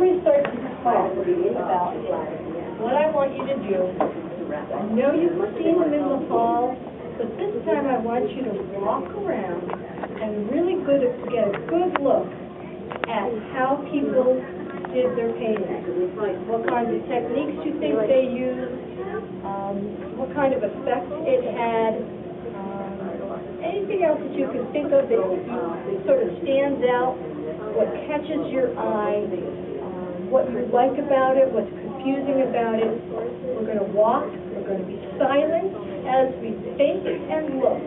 we start to talk about it, what I want you to do, I know you've seen them in the hall, but this time I want you to walk around and really get a good look at how people did their painting. What kinds of techniques you think they used, what kind of effect it had, anything else that you can think of that sort of stands out, what catches your eye, what you like about it, what's confusing about it. We're going to walk, we're going to be silent as we think and look.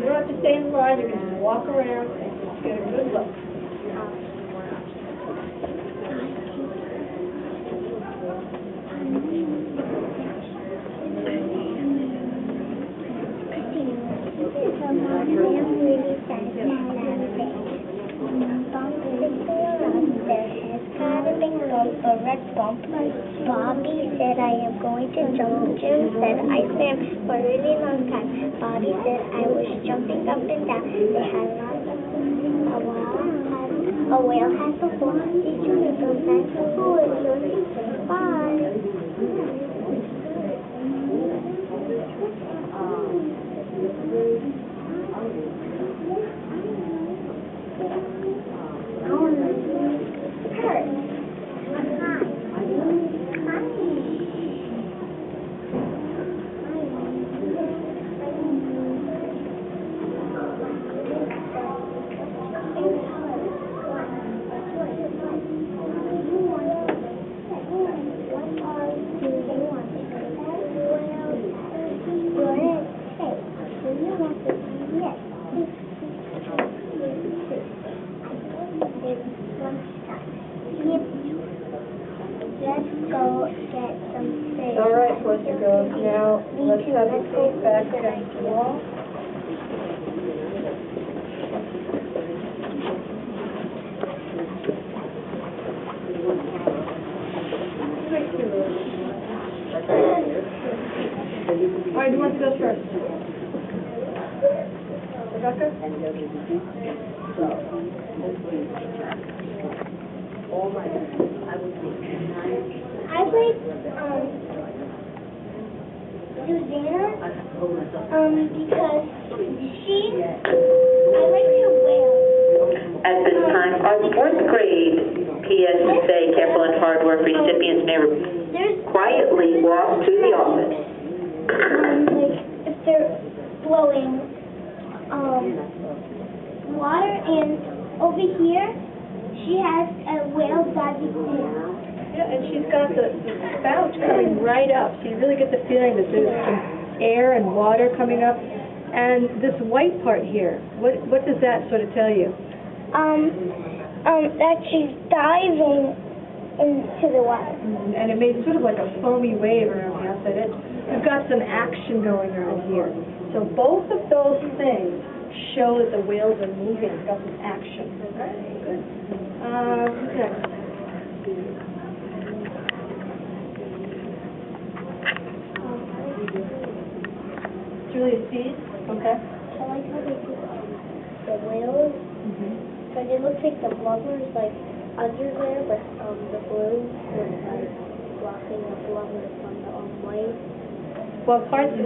You don't have to stay in line, you can just walk around and just get a good look. A red bump. Bobby said I am going to jump. Jim said I swam for a really long time. Bobby said I was jumping up and down. They had lots of a whale has a horn. Did you make a mess? Oh, it's really bye. All right, Foster goes. Now, let's have you face back against the wall. All right, who wants to go first? Rebecca? I like Susanna because I like her whale. At this time, our fourth grade PSA Careful and Hard Work recipients may quietly walk to the office. Like if they're blowing water, and over here she has a whale diving in. Yeah, and she's got the spout coming right up, so you really get the feeling that there's some air and water coming up. And this white part here, what does that sort of tell you? That she's diving into the water. And it made sort of like a foamy wave around the outside edge. We've got some action going on here. So both of those things show that the whales are moving. It's got some action. Okay, good. Next. Julia Seed, okay. I like how they do the whales, because it looks like the blubber is like under there, but the blue is like blocking the blubber from the white. Well, parts of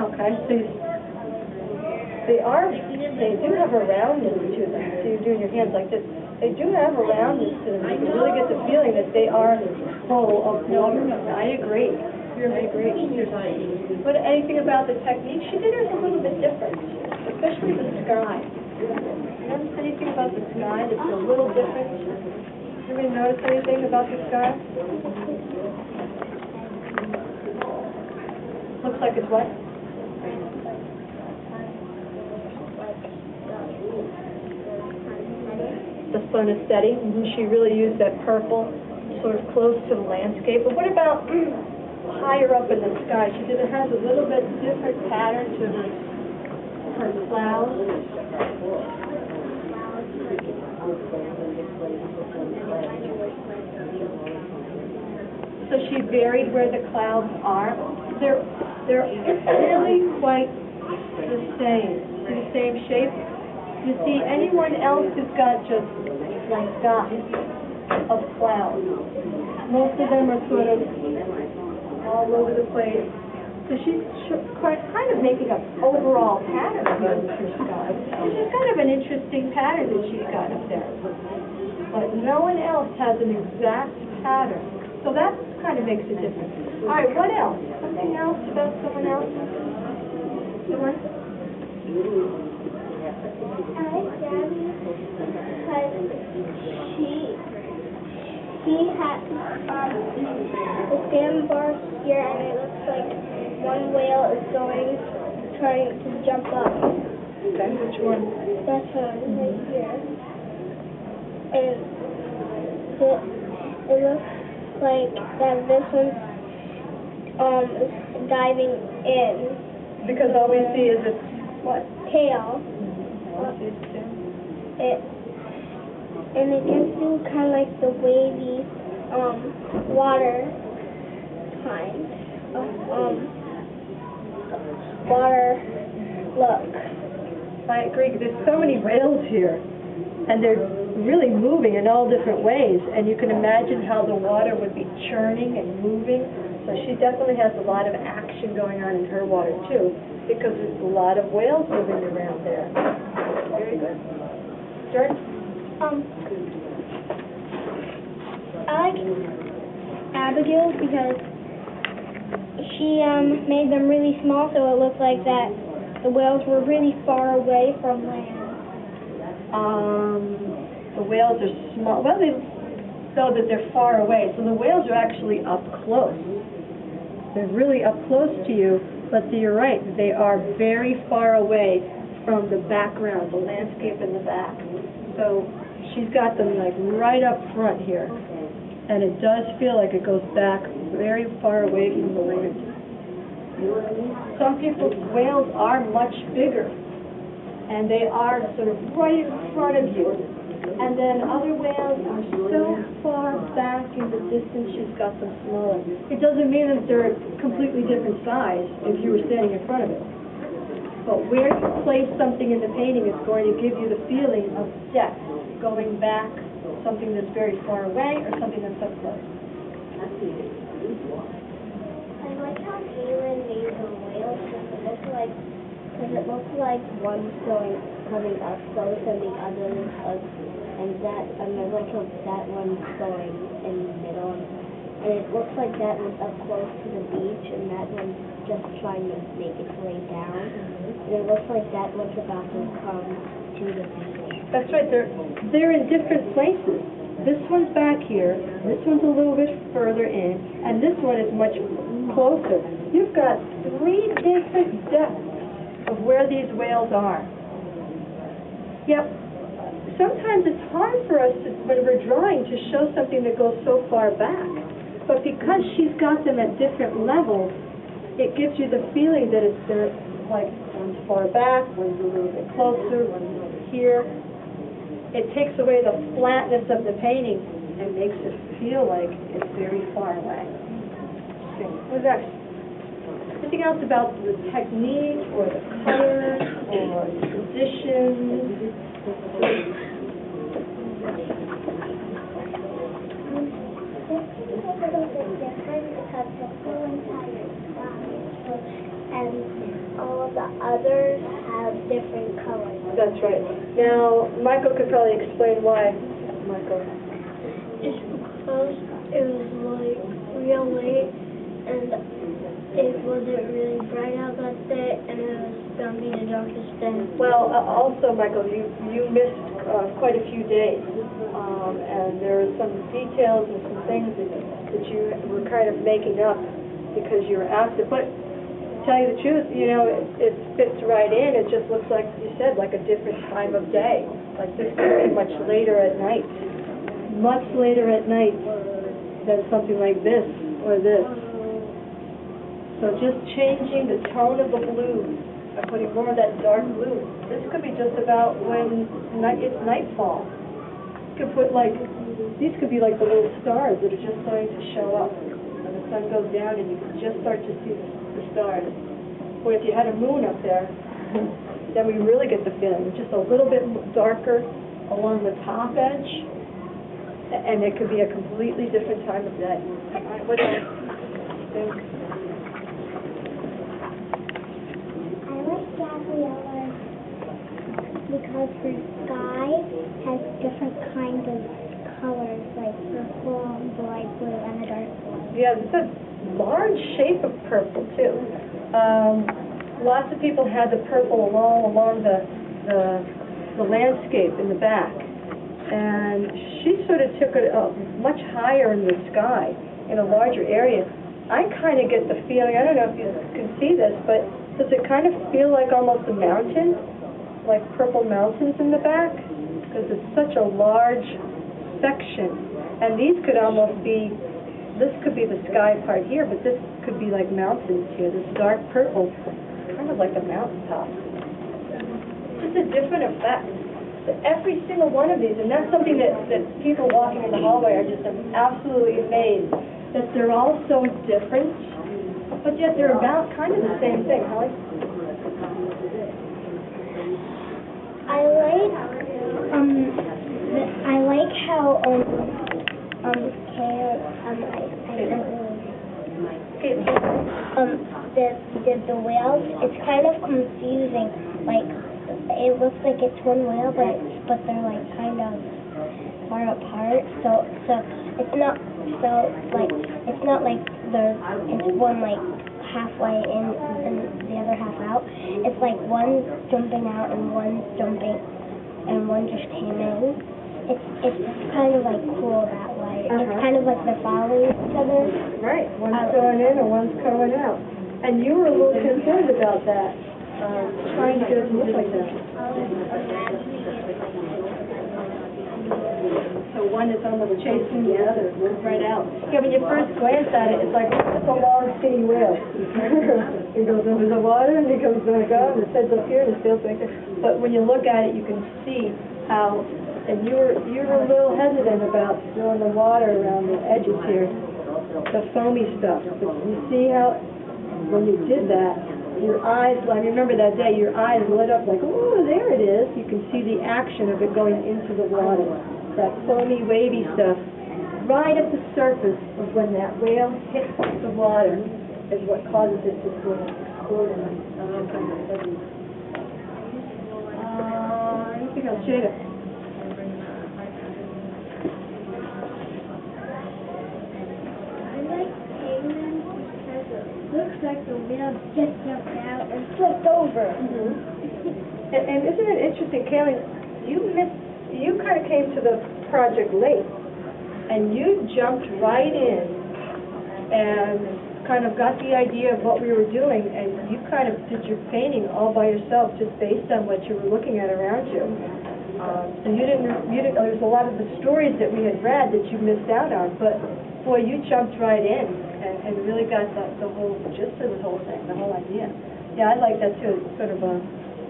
okay, so they do have a roundness to them. So you're doing your hands like this. They do have a roundness to them. You can really get the feeling that they are full of water. I agree. I agree. But anything about the technique? She did hers a little bit different, especially the sky. You notice anything about the sky that's a little different? Anybody notice anything about the sky? Looks like it's what? The sun is setting. She really used that purple sort of close to the landscape. But what about higher up in the sky? She has a little bit different pattern to her clouds. So she varied where the clouds are. They're really quite the same shape. You see, anyone else who's got just like dots of clouds, most of them are sort of all over the place. So she's kind of making an overall pattern here with her sky. Which is kind of an interesting pattern that she's got up there. But no one else has an exact pattern. So that kind of makes a difference. All right, what else? Something else about someone else? Someone? I like Gabby because he had the sandbar here, and it looks like one whale is trying to jump up. Okay, which one? That one right here. And it looks like that this one is diving in. Because all we see is its what? Tail. And it gives you kind of like the wavy water kind of water look. I agree. There's so many whales here, and they're really moving in all different ways, and you can imagine how the water would be churning and moving. So she definitely has a lot of action going on in her water too, because there's a lot of whales moving around there. Very good. George? I like Abigail because she made them really small, so it looked like that the whales were really far away from land. The whales are small. Well, they know that they're far away, so the whales are actually up close. They're really up close to you, but you're right, they are very far away from the background, the landscape in the back. So she's got them like right up front here, and it does feel like it goes back very far away from the land. Some people's whales are much bigger, and they are sort of right in front of you. And then other whales are so far back in the distance, she's got them smaller. It doesn't mean that they're a completely different size if you were standing in front of it. But where you place something in the painting is going to give you the feeling of depth, going back, something that's very far away or something that's up close. I like how Galen made the whales because it looks like one's coming up close and the other is and I like how that one's going in the middle, and it looks like that one's up close to the beach and that one's just trying to make its way down, and it looks like that one's about to come to the beach. That's right, they're in different places. This one's back here, this one's a little bit further in, and this one is much closer. You've got 3 different depths of where these whales are. Yep. Sometimes it's hard for us when we're drawing to show something that goes so far back. But because she's got them at different levels, it gives you the feeling that they're like one's far back, one's a little bit closer, one's over here. It takes away the flatness of the painting and makes it feel like it's very far away. Okay, what's next? Anything else about the technique or the color or the position? And all of the others have different colors. That's right. Now, Michael could probably explain why. Michael. It's because it was like real late and it wasn't really bright out that day, and it was going to be the darkest day. Well, also, Michael, you missed quite a few days, and there are some details and some things that you were kind of making up because you were active. But to tell you the truth, you know, it fits right in. It just looks like you said, like a different time of day. Like this could be much later at night. Much later at night than something like this or this. So just changing the tone of the blue and putting more of that dark blue. This could be just about when it's nightfall. You could put like, these could be like the little stars that are just starting to show up. When the sun goes down and you can just start to see the stars. Or if you had a moon up there, then we really get the feeling. It's just a little bit darker along the top edge, and it could be a completely different time of day. All right, what else? Think? I like Gabriella because her sky has different kinds of colors, like purple, the light blue, and the dark blue. Yeah, it's a large shape of purple, too. Lots of people had the purple along the landscape in the back. And she sort of took it up much higher in the sky, in a larger area. I kind of get the feeling, I don't know if you can see this, but does it kind of feel like almost a mountain? Like purple mountains in the back? Because it's such a large section. And these could almost be, this could be the sky part here, but this could be like mountains here, this dark purple, kind of like a mountaintop. Just a different effect. Every single one of these, and that's something that people walking in the hallway are just absolutely amazed, that they're all so different, but yet they're about kind of the same thing. Holly? I like how the whales, it's kind of confusing, like it looks like it's one whale, but they're like kind of far apart, so it's not like it's one like halfway in and the other half out. It's like one jumping out and one just came in. It's kind of like cool that way. It's kind of like they're following each other. Right, one's going in and one's coming out. And you were a little concerned about that, trying to get it to look like that. So one is almost chasing the other, right out. Yeah, when you first glance at it, it's like, it's a long, skinny whale. He goes over the water, and he comes back up, and it says up here, and it feels like this. But when you look at it, you can see how, and you were a little hesitant about throwing the water around the edges here, the foamy stuff. But you see how, when you did that, your eyes, I remember that day, your eyes lit up like, oh, there it is. You can see the action of it going into the water. That foamy, wavy stuff, right at the surface of when that whale hits the water is what causes it to sort of explode. Anything else, Jada? Looks like the wheel just jumped out and flipped over. And isn't it interesting, Kaylee, you kind of came to the project late, and you jumped right in and kind of got the idea of what we were doing, and you kind of did your painting all by yourself just based on what you were looking at around you. So you didn't, there's a lot of the stories that we had read that you missed out on, but boy, you jumped right in and really got the whole gist of the whole thing, the whole idea. Yeah, I like that too, sort of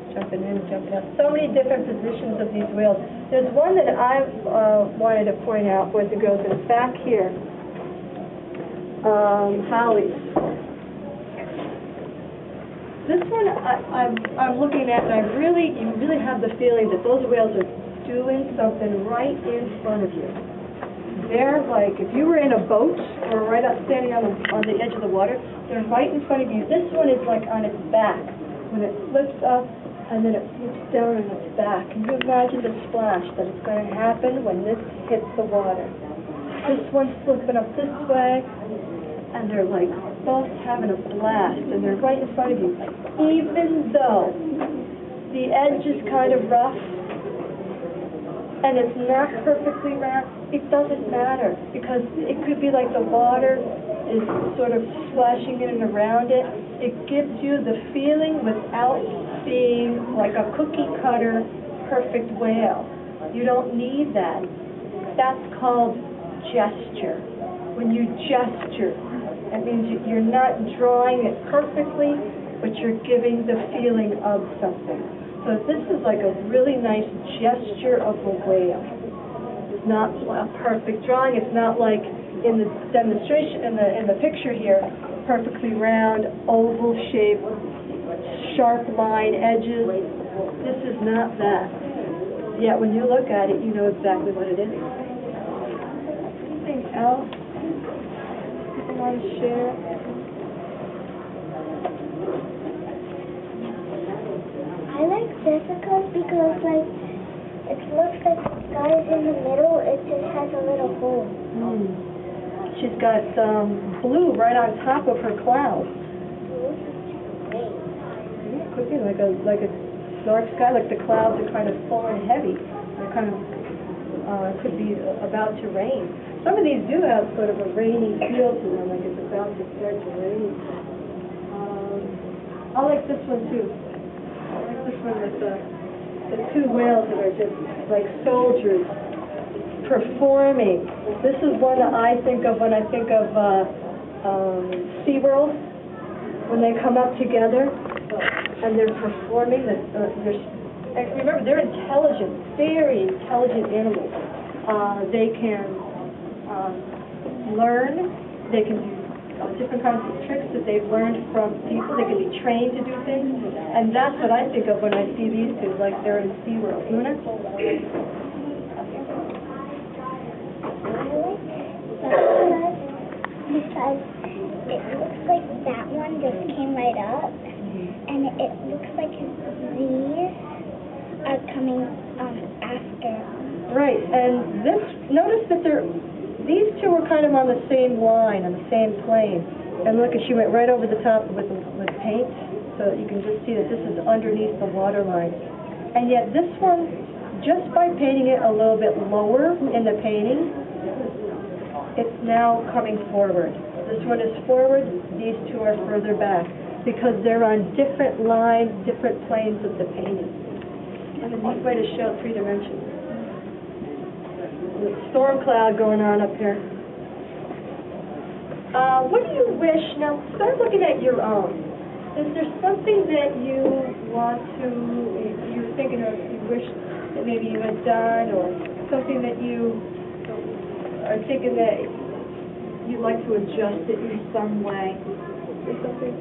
jumping in, jumping out. So many different positions of these whales. There's one that I wanted to point out, boys and girls, and it's back here. Holly's. This one I'm looking at, and you really have the feeling that those whales are doing something right in front of you. They're like, if you were in a boat or right up standing on the edge of the water, they're right in front of you. This one is like on its back. When it flips up and then it flips down on its back. Can you imagine the splash that is going to happen when this hits the water? This one's flipping up this way, and they're like both having a blast, and they're right in front of you. Even though the edge is kind of rough, and it's not perfectly round, it doesn't matter, because it could be like the water is sort of splashing in and around it. It gives you the feeling without being like a cookie cutter perfect whale. You don't need that. That's called gesture. When you gesture, that means you're not drawing it perfectly, but you're giving the feeling of something. So this is like a really nice gesture of a whale. It's not a perfect drawing. It's not like in the demonstration, in the picture here, perfectly round, oval shape, sharp line edges. This is not that. Yet when you look at it, you know exactly what it is. Anything else you want to share? I like Jessica's because, like, it looks like the sky is in the middle. It just has a little hole. She's got blue right on top of her cloud. It could be like a dark sky, like the clouds are kind of full and heavy. They're kind of could be about to rain. Some of these do have sort of a rainy feel to them, like it's about to start to rain. I like this one too. I like this one with the two whales that are just like soldiers performing. This is one that I think of when I think of SeaWorld, when they come up together and they're performing. And remember, they're intelligent, very intelligent animals. They can learn. They can do different kinds of tricks that they've learned from people. They can be trained to do things. And that's what I think of when I see these two, like they're in SeaWorld. Luna? Because it looks like that one just came right up, and it looks like these are coming after. Right, and notice that these two were kind of on the same line, on the same plane. And look, she went right over the top with paint, so you can just see that this is underneath the water line. And yet this one, just by painting it a little bit lower in the painting, it's now coming forward. This one is forward, these two are further back, because they're on different lines, different planes of the painting. And a neat way to show 3 dimensions. The storm cloud going on up here. What do you wish, now start looking at your own. Is there something that you want to, you're thinking of, you wish that maybe you had done, or something that you are thinking that you'd like to adjust it in some way? Is there something?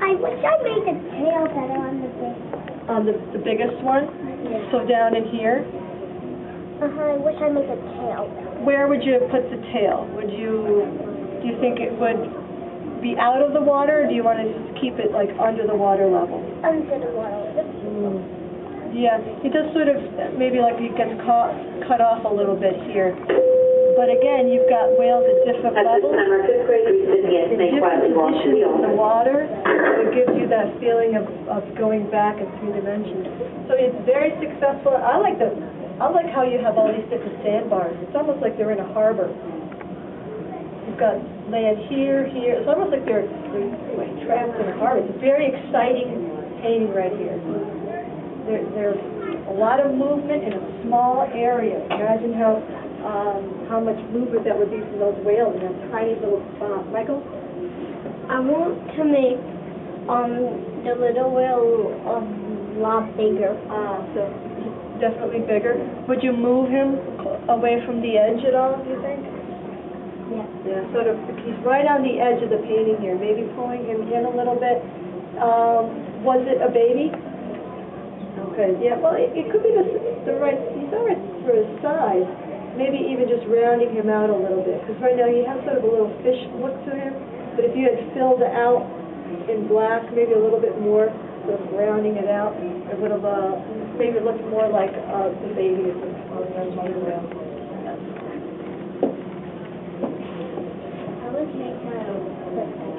I wish I made the tail better on the big. On the biggest one? Yeah. So down in here? I wish I made the tail better. Where would you put the tail? Do you think it would be out of the water, or do you want to just keep it like under the water level? Under the water. Yeah, it does sort of, maybe like it gets cut off a little bit here. But again, you've got whales at different At this levels. time, our 5th grade recipients In may quietly different walk to positions the in the altar. water, so it gives you that feeling of going back in 3 dimensions. So it's very successful. I like how you have all these different sandbars. It's almost like they're in a harbor. You've got land here, here. It's almost like they're trapped in a harbor. It's a very exciting painting right here. There's a lot of movement in a small area. Imagine how much movement that would be from those whales in that tiny little spot. Michael? I want to make the little whale a lot bigger. So definitely bigger. Would you move him away from the edge at all, do you think? Yeah. Yeah, sort of, he's right on the edge of the painting here, maybe pulling him in a little bit. Was it a baby? Okay, yeah, well, it could be the right, he's all right for his size. Maybe even just rounding him out a little bit, because right now he has sort of a little fish look to him, but if you had filled it out in black, maybe a little bit more, sort of rounding it out, it would have maybe looked more like the baby of the mother whale. I would make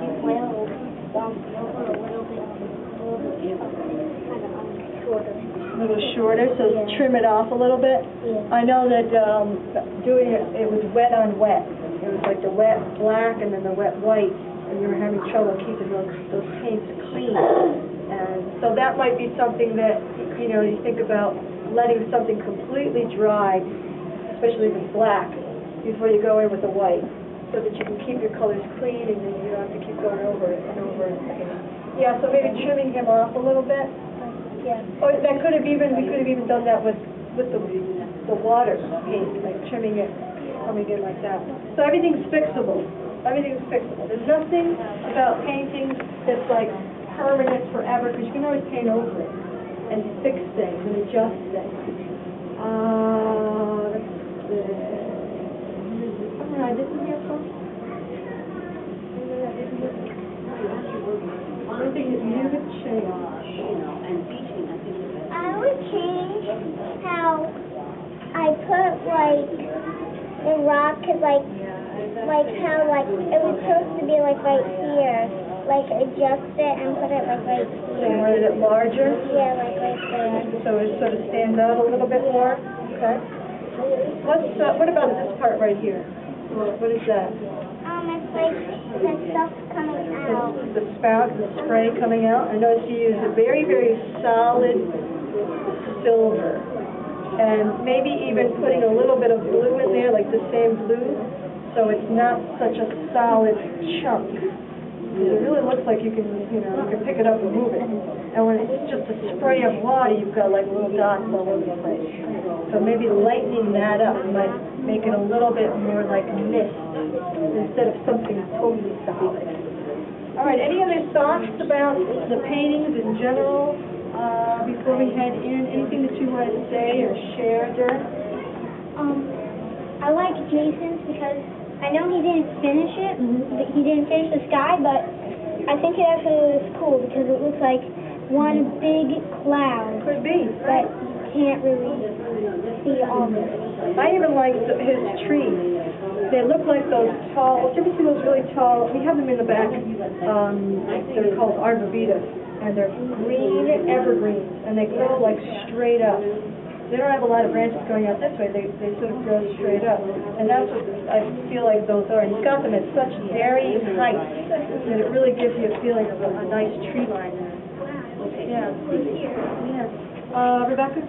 the whale bump over a little bit shorter. A little shorter, so Yeah. trim it off a little bit. Yeah. I know that doing it was wet on wet. It was like the wet black and then the wet white, and you were having trouble keeping those paints clean. And so that might be something that, you know, you think about letting something completely dry, especially if it's black, before you go in with the white, so that you can keep your colors clean and then you don't have to keep going over it and over it again. Yeah, so maybe trimming him off a little bit. Yeah. Or that we could have even done that with the water paint, like trimming it, coming in like that. So everything's fixable. Everything's fixable. There's nothing about paintings that's like permanent forever, because you can always paint over it and fix things and adjust things. Let's see. I didn't hear from. Anything that you would change? I would change how I put like the rock, cause like how like it was supposed to be like right here, like adjust it and put it like right So you here. wanted it larger? Yeah, like right there. So it sort of stands out a little bit more? Okay. What about this part right here? What is that? It's like the stuff coming out. The spout, the spray coming out. I noticed you used a very, very solid silver. And maybe even putting a little bit of blue in there, like the same blue, so it's not such a solid chunk. It really looks like you can pick it up and move it. And when it's just a spray of water, you've got like little dots all over the place. So maybe lightening that up might make it a little bit more like mist instead of something totally solid. All right, any other thoughts about the paintings in general before we head in? Anything that you wanted to say or share, Dirk? I like Jason's because I know he didn't finish it, but he didn't finish the sky, but I think it actually looks cool because it looks like one big cloud, Could be. but you can't really see all of it. I even like his trees. They look like those tall, did you ever see those really tall, we have them in the back, they're called arborvitae, and they're green evergreens, and they grow like straight up. They don't have a lot of branches going out this way, they sort of grow straight up. And that's what I feel like those are. And he's got them at such varying heights that it really gives you a feeling of a nice tree line there. Yeah. Yeah. Rebecca?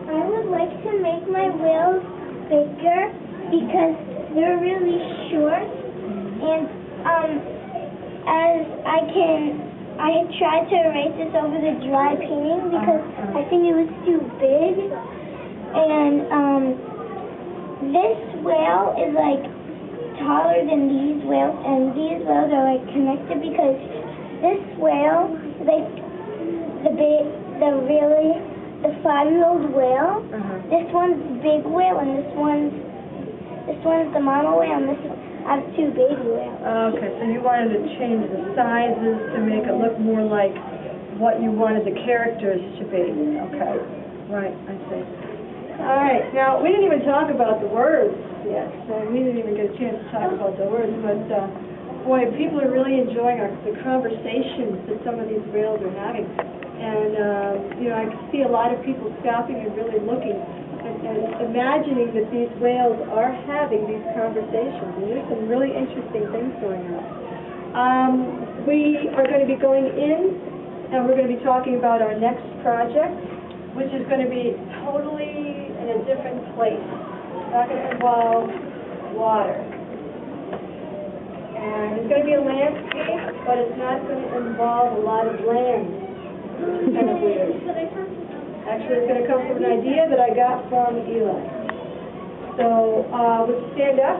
I would like to make my wheels bigger because they're really short, and I had tried to erase this over the dry painting because I think it was too big, and this whale is like taller than these whales, and these whales are like connected because this whale, like the 5-year-old whale, this one's big whale, and this one's the mama whale, and I have 2 baby whales. Okay, so you wanted to change the sizes to make it look more like what you wanted the characters to be. Okay, right, I see. All right, now, we didn't even talk about the words yet, so we didn't even get a chance to talk about the words, but boy, people are really enjoying the conversations that some of these whales are having. And, I can see a lot of people stopping and really looking and imagining that these whales are having these conversations. And there's some really interesting things going on. We are going to be going in, and we're going to be talking about our next project, which is going to be totally in a different place. It's not going to involve water. And it's going to be a landscape, but it's not going to involve a lot of land. It's kind of weird. Actually, it's going to come from an idea that I got from Eli. So, would you stand up?